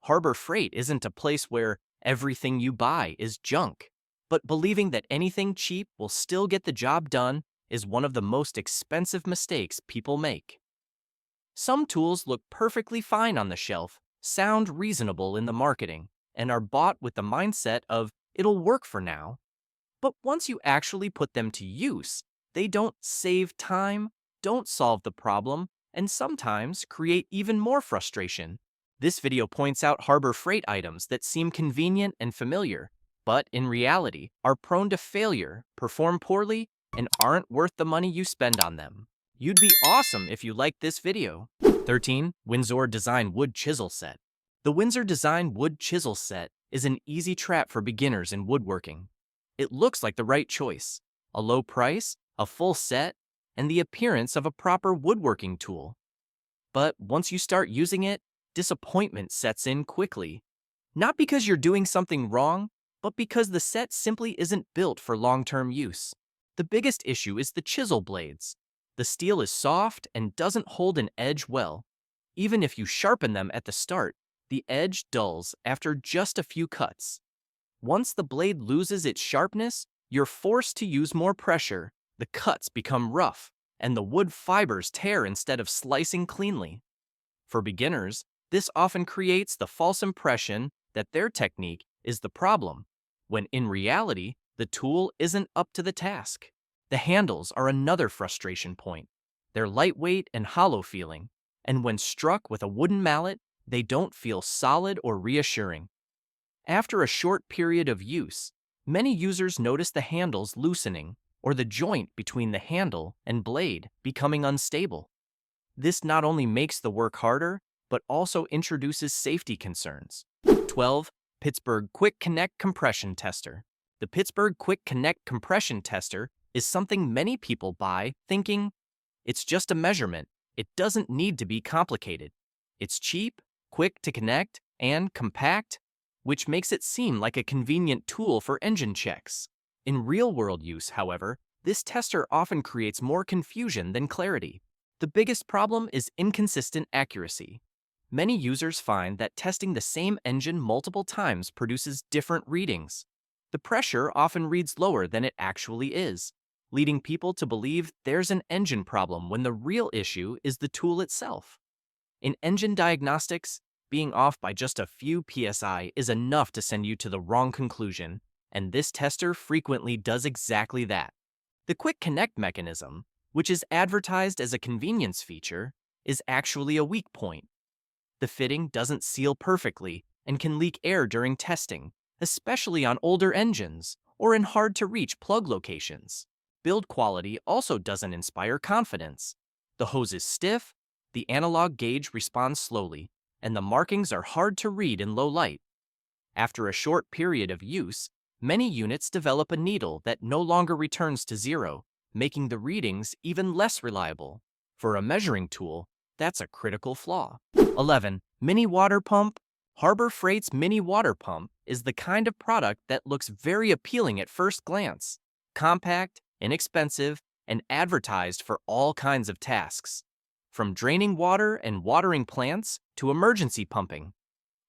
Harbor Freight isn't a place where everything you buy is junk, but believing that anything cheap will still get the job done is one of the most expensive mistakes people make. Some tools look perfectly fine on the shelf, sound reasonable in the marketing, and are bought with the mindset of it'll work for now. But once you actually put them to use, they don't save time, don't solve the problem, and sometimes create even more frustration. This video points out Harbor Freight items that seem convenient and familiar, but in reality are prone to failure, perform poorly, and aren't worth the money you spend on them. You'd be awesome if you liked this video. 13. Windsor Design Wood Chisel Set. The Windsor Design Wood Chisel Set is an easy trap for beginners in woodworking. It looks like the right choice. A low price, a full set, and the appearance of a proper woodworking tool. But once you start using it, disappointment sets in quickly. Not because you're doing something wrong, but because the set simply isn't built for long-term use. The biggest issue is the chisel blades. The steel is soft and doesn't hold an edge well. Even if you sharpen them at the start, the edge dulls after just a few cuts. Once the blade loses its sharpness, you're forced to use more pressure, the cuts become rough, and the wood fibers tear instead of slicing cleanly. For beginners, this often creates the false impression that their technique is the problem, when in reality, the tool isn't up to the task. The handles are another frustration point. They're lightweight and hollow feeling, and when struck with a wooden mallet, they don't feel solid or reassuring. After a short period of use, many users notice the handles loosening or the joint between the handle and blade becoming unstable. This not only makes the work harder, but also introduces safety concerns. 12. Pittsburgh Quick Connect Compression Tester. The Pittsburgh Quick Connect Compression Tester is something many people buy thinking, it's just a measurement, it doesn't need to be complicated. It's cheap, quick to connect, and compact, which makes it seem like a convenient tool for engine checks. In real-world use, however, this tester often creates more confusion than clarity. The biggest problem is inconsistent accuracy. Many users find that testing the same engine multiple times produces different readings. The pressure often reads lower than it actually is, leading people to believe there's an engine problem when the real issue is the tool itself. In engine diagnostics, being off by just a few psi is enough to send you to the wrong conclusion, and this tester frequently does exactly that. The Quick Connect mechanism, which is advertised as a convenience feature, is actually a weak point. The fitting doesn't seal perfectly and can leak air during testing, especially on older engines or in hard-to-reach plug locations. Build quality also doesn't inspire confidence. The hose is stiff, the analog gauge responds slowly, and the markings are hard to read in low light. After a short period of use, many units develop a needle that no longer returns to zero, making the readings even less reliable. For a measuring tool, that's a critical flaw. 11. Mini Water Pump. Harbor Freight's Mini Water Pump is the kind of product that looks very appealing at first glance. Compact, inexpensive, and advertised for all kinds of tasks, from draining water and watering plants to emergency pumping.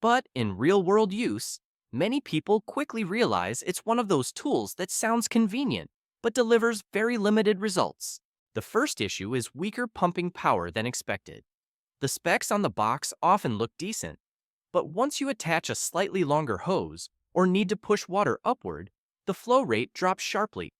But in real-world use, many people quickly realize it's one of those tools that sounds convenient, but delivers very limited results. The first issue is weaker pumping power than expected. The specs on the box often look decent, but once you attach a slightly longer hose or need to push water upward, the flow rate drops sharply.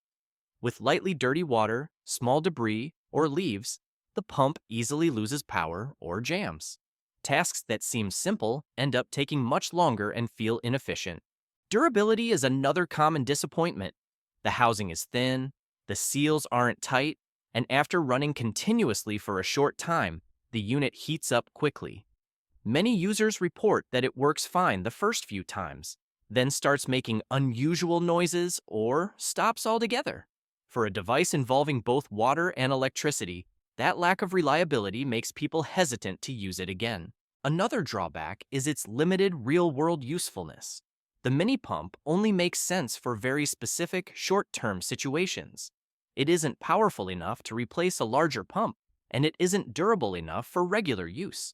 With lightly dirty water, small debris, or leaves, the pump easily loses power or jams. Tasks that seem simple end up taking much longer and feel inefficient. Durability is another common disappointment. The housing is thin, the seals aren't tight, and after running continuously for a short time, the unit heats up quickly. Many users report that it works fine the first few times, then starts making unusual noises or stops altogether. For a device involving both water and electricity, that lack of reliability makes people hesitant to use it again. Another drawback is its limited real-world usefulness. The mini pump only makes sense for very specific, short-term situations. It isn't powerful enough to replace a larger pump, and it isn't durable enough for regular use.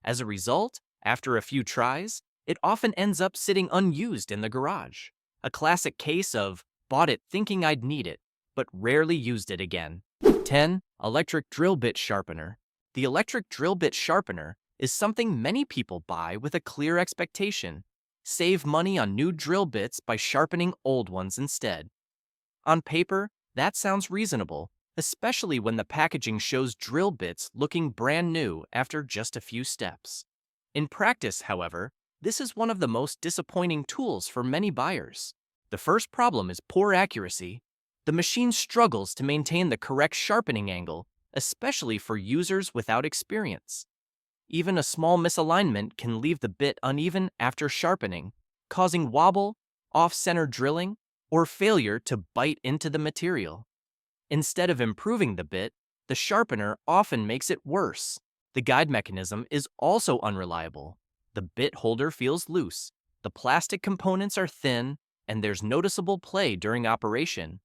As a result, after a few tries, it often ends up sitting unused in the garage. A classic case of bought it thinking I'd need it, but rarely used it again. 10. Electric drill bit sharpener. The electric drill bit sharpener is something many people buy with a clear expectation: save money on new drill bits by sharpening old ones instead. On paper, that sounds reasonable, especially when the packaging shows drill bits looking brand new after just a few steps. In practice, however, this is one of the most disappointing tools for many buyers. The first problem is poor accuracy. The machine struggles to maintain the correct sharpening angle, especially for users without experience. Even a small misalignment can leave the bit uneven after sharpening, causing wobble, off-center drilling, or failure to bite into the material. Instead of improving the bit, the sharpener often makes it worse. The guide mechanism is also unreliable. The bit holder feels loose, the plastic components are thin, and there's noticeable play during operation.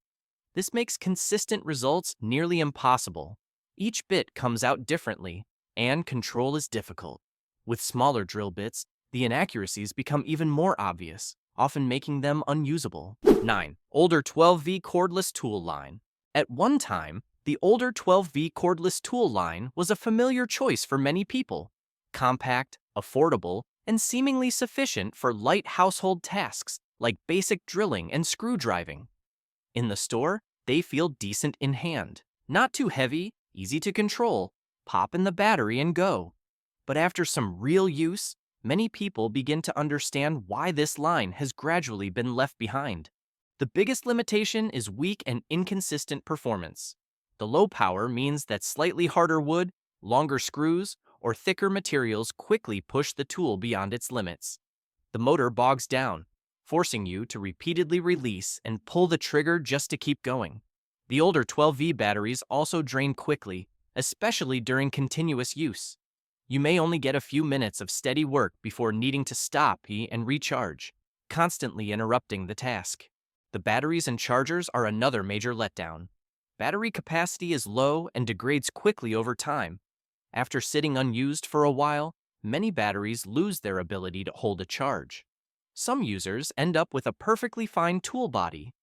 This makes consistent results nearly impossible. Each bit comes out differently, and control is difficult. With smaller drill bits, the inaccuracies become even more obvious, often making them unusable. 9. Older 12V cordless tool line. At one time, the older 12V cordless tool line was a familiar choice for many people. Compact, affordable, and seemingly sufficient for light household tasks like basic drilling and screw driving. In the store, they feel decent in hand. Not too heavy, easy to control, pop in the battery and go. But after some real use, many people begin to understand why this line has gradually been left behind. The biggest limitation is weak and inconsistent performance. The low power means that slightly harder wood, longer screws, or thicker materials quickly push the tool beyond its limits. The motor bogs down, forcing you to repeatedly release and pull the trigger just to keep going. The older 12V batteries also drain quickly, especially during continuous use. You may only get a few minutes of steady work before needing to stop and recharge, constantly interrupting the task. The batteries and chargers are another major letdown. Battery capacity is low and degrades quickly over time. After sitting unused for a while, many batteries lose their ability to hold a charge. Some users end up with a perfectly fine tool body,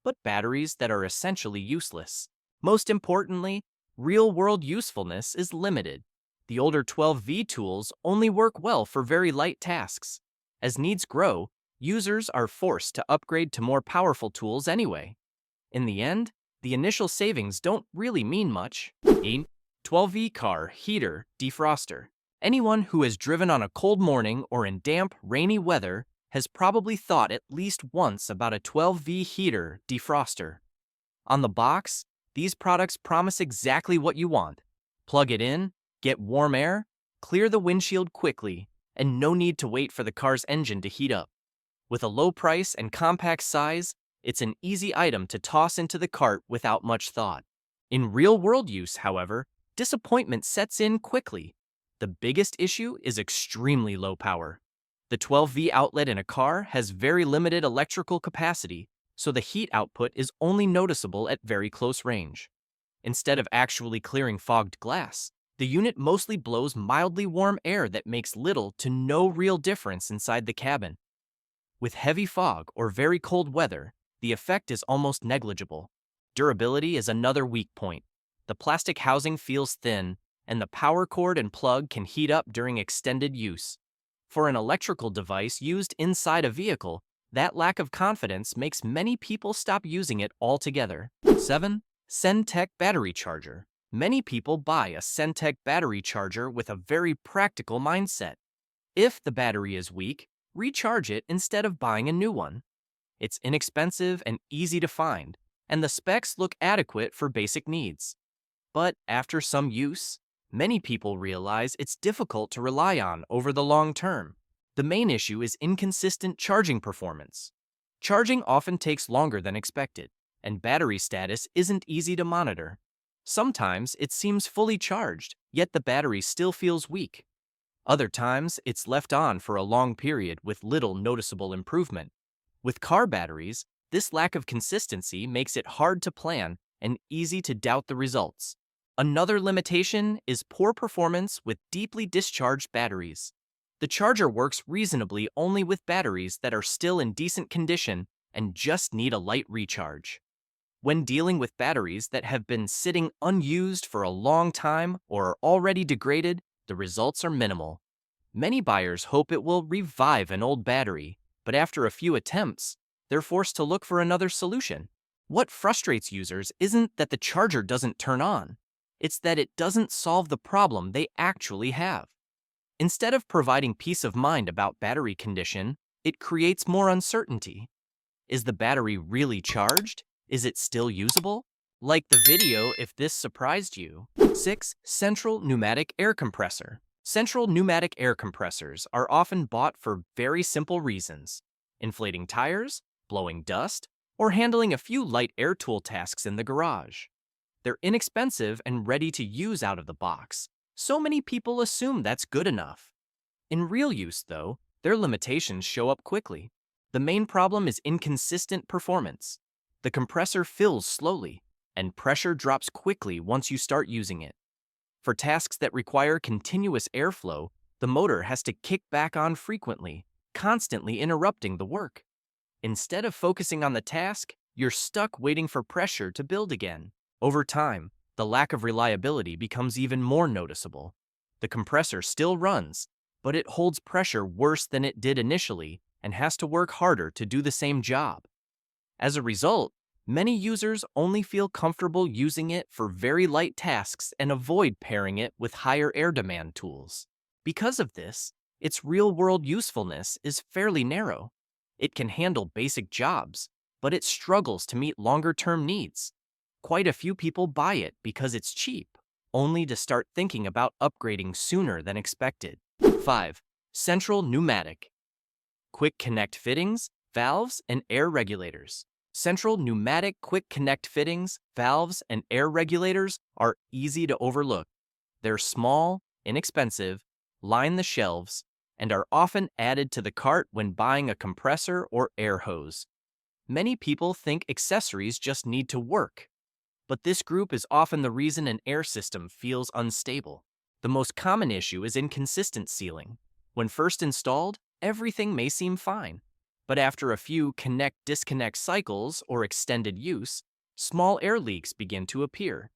but batteries that are essentially useless. Most importantly, real-world usefulness is limited. The older 12V tools only work well for very light tasks. As needs grow, users are forced to upgrade to more powerful tools anyway. In the end, the initial savings don't really mean much. 8. 12V car heater defroster. Anyone who has driven on a cold morning or in damp, rainy weather has probably thought at least once about a 12V heater defroster. On the box, these products promise exactly what you want. Plug it in, get warm air, clear the windshield quickly, and no need to wait for the car's engine to heat up. With a low price and compact size, it's an easy item to toss into the cart without much thought. In real-world use, however, disappointment sets in quickly. The biggest issue is extremely low power. The 12V outlet in a car has very limited electrical capacity, so the heat output is only noticeable at very close range. Instead of actually clearing fogged glass, the unit mostly blows mildly warm air that makes little to no real difference inside the cabin. With heavy fog or very cold weather, the effect is almost negligible. Durability is another weak point. The plastic housing feels thin, and the power cord and plug can heat up during extended use. For an electrical device used inside a vehicle, that lack of confidence makes many people stop using it altogether. 7. Centec battery charger. Many people buy a Centec battery charger with a very practical mindset. If the battery is weak, recharge it instead of buying a new one. It's inexpensive and easy to find, and the specs look adequate for basic needs. But after some use, many people realize it's difficult to rely on over the long term. The main issue is inconsistent charging performance. Charging often takes longer than expected, and battery status isn't easy to monitor. Sometimes it seems fully charged, yet the battery still feels weak. Other times, it's left on for a long period with little noticeable improvement. With car batteries, this lack of consistency makes it hard to plan and easy to doubt the results. Another limitation is poor performance with deeply discharged batteries. The charger works reasonably only with batteries that are still in decent condition and just need a light recharge. When dealing with batteries that have been sitting unused for a long time or are already degraded, the results are minimal. Many buyers hope it will revive an old battery, but after a few attempts, they're forced to look for another solution. What frustrates users isn't that the charger doesn't turn on, it's that it doesn't solve the problem they actually have. Instead of providing peace of mind about battery condition, it creates more uncertainty. Is the battery really charged? Is it still usable? Like the video if this surprised you. 6. Central pneumatic air compressor. Central pneumatic air compressors are often bought for very simple reasons: inflating tires, blowing dust, or handling a few light air tool tasks in the garage. They're inexpensive and ready to use out of the box. So many people assume that's good enough. In real use, though, their limitations show up quickly. The main problem is inconsistent performance. The compressor fills slowly, and pressure drops quickly once you start using it. For tasks that require continuous airflow, the motor has to kick back on frequently, constantly interrupting the work. Instead of focusing on the task, you're stuck waiting for pressure to build again. Over time, the lack of reliability becomes even more noticeable. The compressor still runs, but it holds pressure worse than it did initially and has to work harder to do the same job. As a result, many users only feel comfortable using it for very light tasks and avoid pairing it with higher air demand tools. Because of this, its real-world usefulness is fairly narrow. It can handle basic jobs, but it struggles to meet longer-term needs. Quite a few people buy it because it's cheap, only to start thinking about upgrading sooner than expected. 5. Central pneumatic. Quick connect fittings, valves, and air regulators. Central pneumatic quick connect fittings, valves, and air regulators are easy to overlook. They're small, inexpensive, line the shelves, and are often added to the cart when buying a compressor or air hose. Many people think accessories just need to work, but this group is often the reason an air system feels unstable. The most common issue is inconsistent sealing. When first installed, everything may seem fine, but after a few connect-disconnect cycles or extended use, small air leaks begin to appear.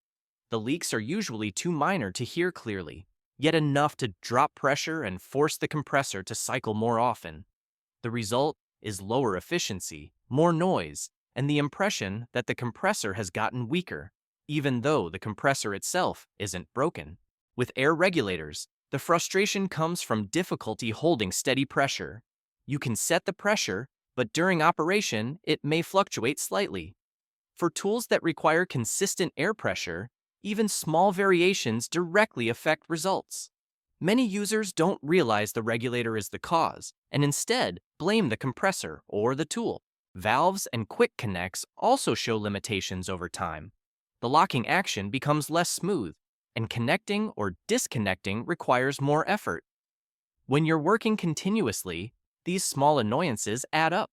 The leaks are usually too minor to hear clearly, yet enough to drop pressure and force the compressor to cycle more often. The result is lower efficiency, more noise, and the impression that the compressor has gotten weaker, even though the compressor itself isn't broken. With air regulators, the frustration comes from difficulty holding steady pressure. You can set the pressure, but during operation, it may fluctuate slightly. For tools that require consistent air pressure, even small variations directly affect results. Many users don't realize the regulator is the cause, and instead blame the compressor or the tool. Valves and quick connects also show limitations over time. The locking action becomes less smooth, and connecting or disconnecting requires more effort. When you're working continuously, these small annoyances add up.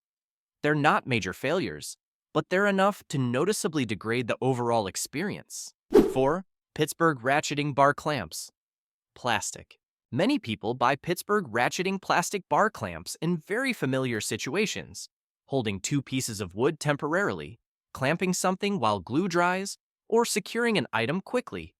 They're not major failures, but they're enough to noticeably degrade the overall experience. 4. Pittsburgh ratcheting bar clamps. Plastic. Many people buy Pittsburgh ratcheting plastic bar clamps in very familiar situations, holding two pieces of wood temporarily, clamping something while glue dries, or securing an item quickly.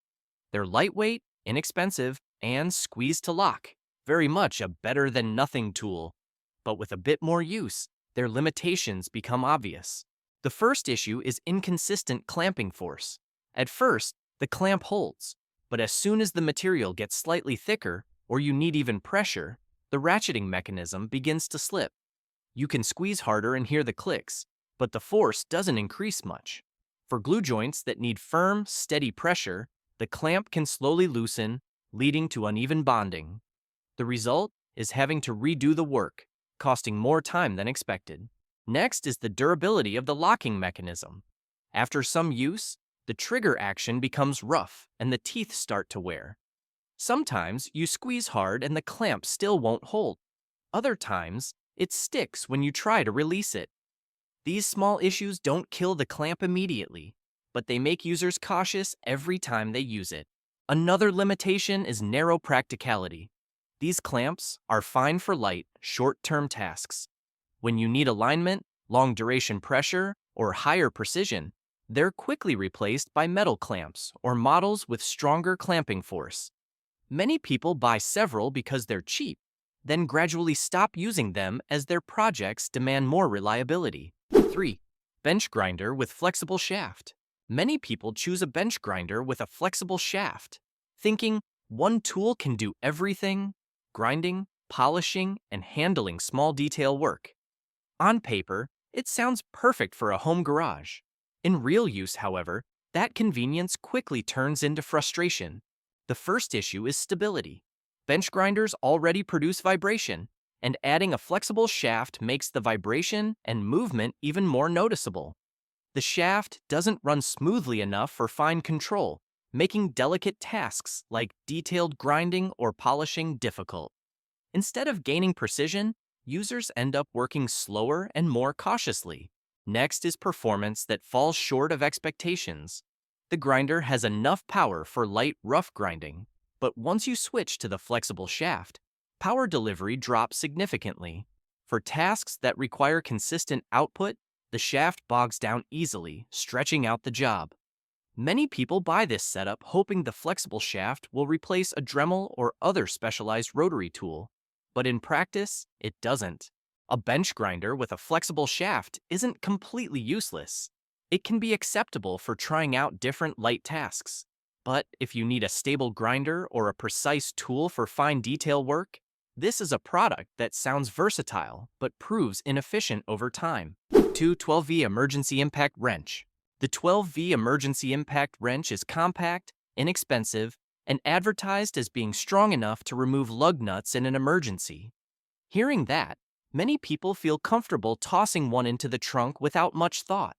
They're lightweight, inexpensive, and squeeze to lock. Very much a better-than-nothing tool. But with a bit more use, their limitations become obvious. The first issue is inconsistent clamping force. At first, the clamp holds, but as soon as the material gets slightly thicker, or you need even pressure, the ratcheting mechanism begins to slip. You can squeeze harder and hear the clicks, but the force doesn't increase much. For glue joints that need firm, steady pressure, the clamp can slowly loosen, leading to uneven bonding. The result is having to redo the work, costing more time than expected. Next is the durability of the locking mechanism. After some use, the trigger action becomes rough and the teeth start to wear. Sometimes you squeeze hard and the clamp still won't hold. Other times, it sticks when you try to release it. These small issues don't kill the clamp immediately, but they make users cautious every time they use it. Another limitation is narrow practicality. These clamps are fine for light, short-term tasks. When you need alignment, long-duration pressure, or higher precision, they're quickly replaced by metal clamps or models with stronger clamping force. Many people buy several because they're cheap, then gradually stop using them as their projects demand more reliability. 3. Bench grinder with flexible shaft. Many people choose a bench grinder with a flexible shaft, thinking one tool can do everything: grinding, polishing, and handling small detail work. On paper, it sounds perfect for a home garage. In real use, however, that convenience quickly turns into frustration. The first issue is stability. Bench grinders already produce vibration, and adding a flexible shaft makes the vibration and movement even more noticeable. The shaft doesn't run smoothly enough for fine control, making delicate tasks like detailed grinding or polishing difficult. Instead of gaining precision, users end up working slower and more cautiously. Next is performance that falls short of expectations. The grinder has enough power for light, rough grinding, but once you switch to the flexible shaft, power delivery drops significantly. For tasks that require consistent output, the shaft bogs down easily, stretching out the job. Many people buy this setup hoping the flexible shaft will replace a Dremel or other specialized rotary tool, but in practice, it doesn't. A bench grinder with a flexible shaft isn't completely useless. It can be acceptable for trying out different light tasks. But if you need a stable grinder or a precise tool for fine detail work, this is a product that sounds versatile but proves inefficient over time. 2. 12V Emergency Impact Wrench. The 12V Emergency Impact Wrench is compact, inexpensive, and advertised as being strong enough to remove lug nuts in an emergency. Hearing that, many people feel comfortable tossing one into the trunk without much thought.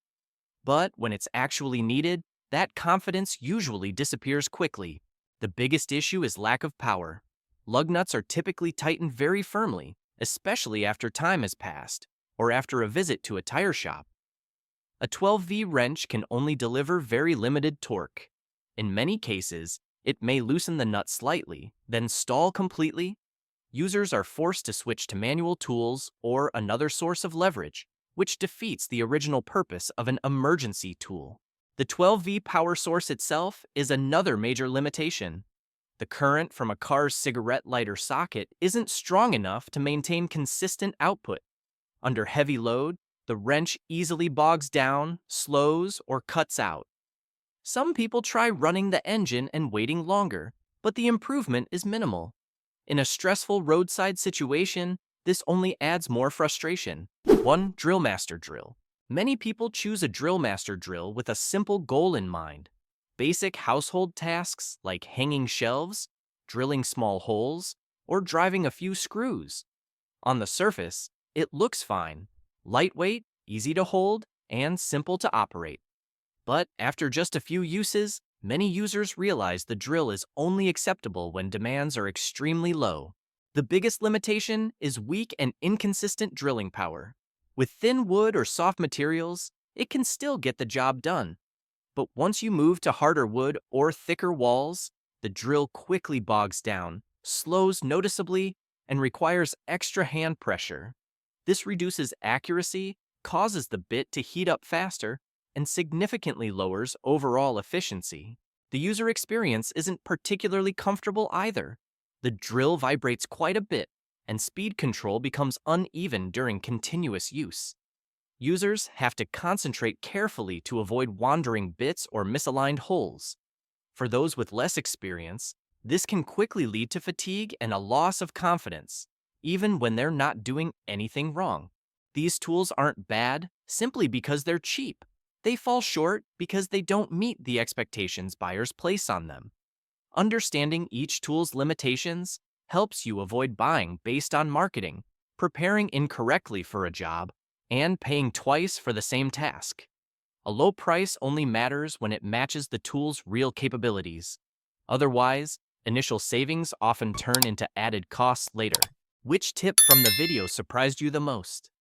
But when it's actually needed, that confidence usually disappears quickly. The biggest issue is lack of power. Lug nuts are typically tightened very firmly, especially after time has passed, or after a visit to a tire shop. A 12V wrench can only deliver very limited torque. In many cases, it may loosen the nut slightly, then stall completely. Users are forced to switch to manual tools or another source of leverage, which defeats the original purpose of an emergency tool. The 12V power source itself is another major limitation. The current from a car's cigarette lighter socket isn't strong enough to maintain consistent output. Under heavy load, the wrench easily bogs down, slows, or cuts out. Some people try running the engine and waiting longer, but the improvement is minimal. In a stressful roadside situation, this only adds more frustration. 1. Drill Master Drill. Many people choose a Drill Master drill with a simple goal in mind. Basic household tasks like hanging shelves, drilling small holes, or driving a few screws. On the surface, it looks fine. Lightweight, easy to hold, and simple to operate. But after just a few uses, many users realize the drill is only acceptable when demands are extremely low. The biggest limitation is weak and inconsistent drilling power. With thin wood or soft materials, it can still get the job done. But once you move to harder wood or thicker walls, the drill quickly bogs down, slows noticeably, and requires extra hand pressure. This reduces accuracy, causes the bit to heat up faster, and significantly lowers overall efficiency. The user experience isn't particularly comfortable either. The drill vibrates quite a bit, and speed control becomes uneven during continuous use. Users have to concentrate carefully to avoid wandering bits or misaligned holes. For those with less experience, this can quickly lead to fatigue and a loss of confidence, even when they're not doing anything wrong. These tools aren't bad simply because they're cheap. They fall short because they don't meet the expectations buyers place on them. Understanding each tool's limitations helps you avoid buying based on marketing, preparing incorrectly for a job, and paying twice for the same task. A low price only matters when it matches the tool's real capabilities. Otherwise, initial savings often turn into added costs later. Which tip from the video surprised you the most?